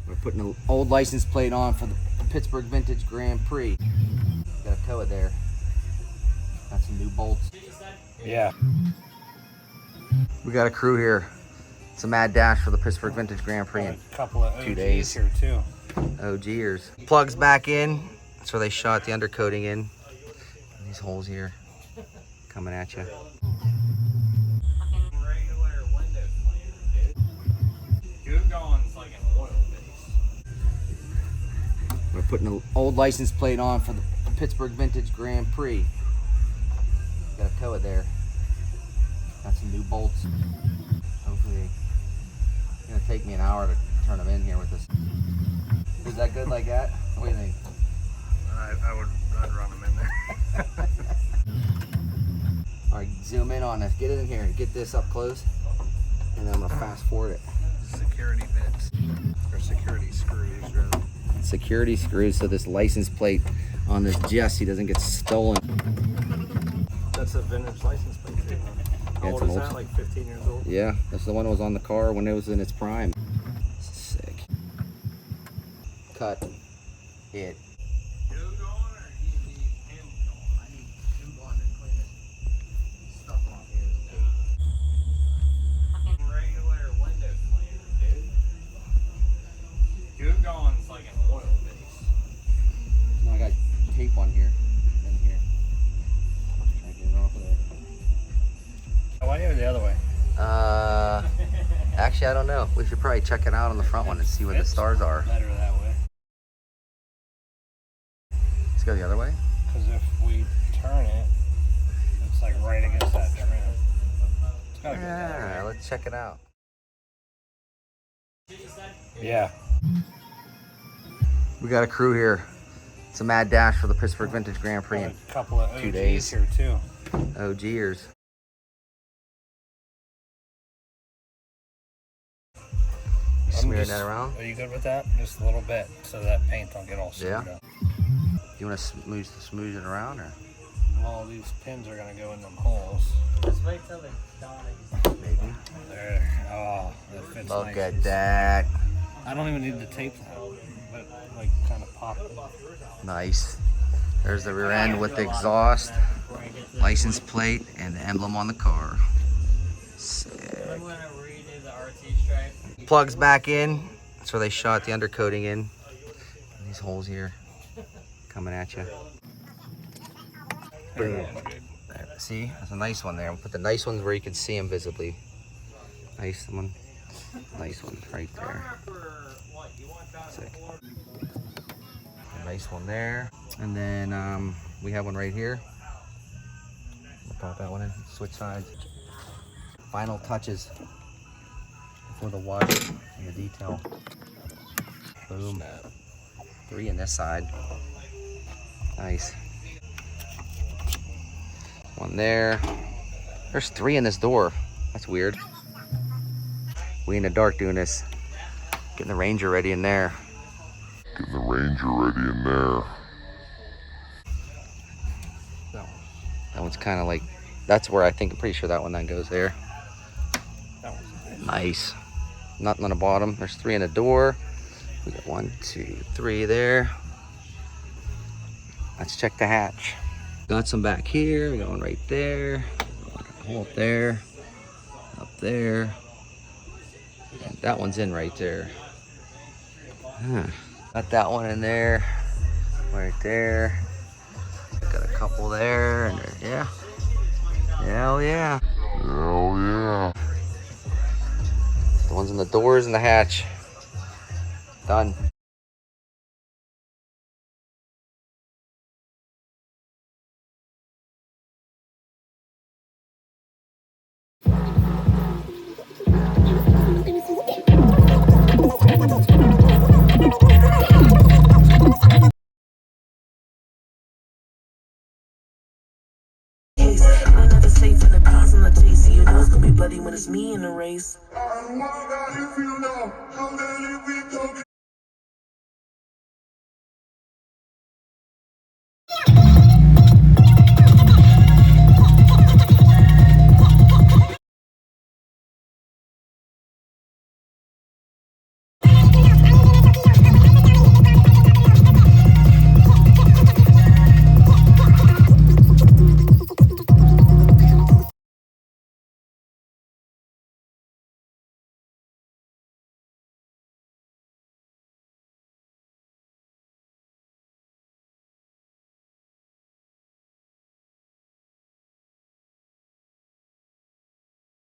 We're putting an old license plate on for the Pittsburgh Vintage Grand Prix. Got a tow it there. Got some new bolts. Yeah. We got a crew here. It's a mad dash for the Pittsburgh Vintage Grand Prix in A couple of 2 OGs days. here too. OGers. Plugs back in. That's where they shot the undercoating in. And these holes here coming at you. We're putting an old license plate on for the Pittsburgh Vintage Grand Prix. Got a tow it there. Got some new bolts. Hopefully, it's gonna take me an hour to turn them in here with this. Is that good like that? What do you think? I'd run them in there. All right, zoom in on this. Get it in here and get this up close, and then I'm gonna fast forward it. Security bits or security screws, rather. Security screws so this license plate on this Justy doesn't get stolen. That's a vintage license plate too. How old is that? Like 15 years old? Yeah, that's the one that was on the car when it was in its prime. Sick. Cut it. No, I got tape on here. In here. Try to get it off of there. Why are you the other way? Actually, I don't know. We should probably check it out on the front one and see where the stars are. Better that way. Let's go the other way. Because if we turn it, it's like right against that trim. It's gotta go that way. Yeah, let's check it out. Yeah. We got a crew here. It's a mad dash for the Pittsburgh Vintage Grand Prix in A couple of 2 OGs days. here too. OGers. You smearing that around? Are you good with that? Just a little bit, so that paint don't get all screwed up. You want to smooth it around, or? Well, these pins are gonna go in them holes. Just wait till they're done. Maybe. There. Oh, that fits Look nice. at that. I don't even need the tape now, but like kind of pop it. Nice. There's the rear end with the exhaust, license plate, and the emblem on the car. Sick. I'm gonna redo the RT stripe. Plugs back in. That's where they shot the undercoating in. And these holes here coming at you. Boom. There, see, that's a nice one there. We'll put the nice ones where you can see them visibly. Nice one. Nice one right there. Sick. A nice one there. And then we have one right here. We'll pop that one in. Switch sides. Final touches for the wash and the detail. Boom. 3 in this side. Nice. One there. There's 3 in this door. That's weird. We in the dark doing this. Getting the Ranger ready in there. That one's kind of like, that's where I'm pretty sure that one then goes there. That one's Nice. Nothing on the bottom. There's 3 in the door. We got 1, 2, 3 there. Let's check the hatch. Got some back here. We got one right there. Hole up there. Up there. And that one's in right there. Huh. Got that one in there. Right there. Got a couple there. And yeah. Hell yeah. Hell yeah. The ones in the doors and the hatch. Done. I got the safe and the peas on the chase, so you know it's gonna be bloody when it's me in the race.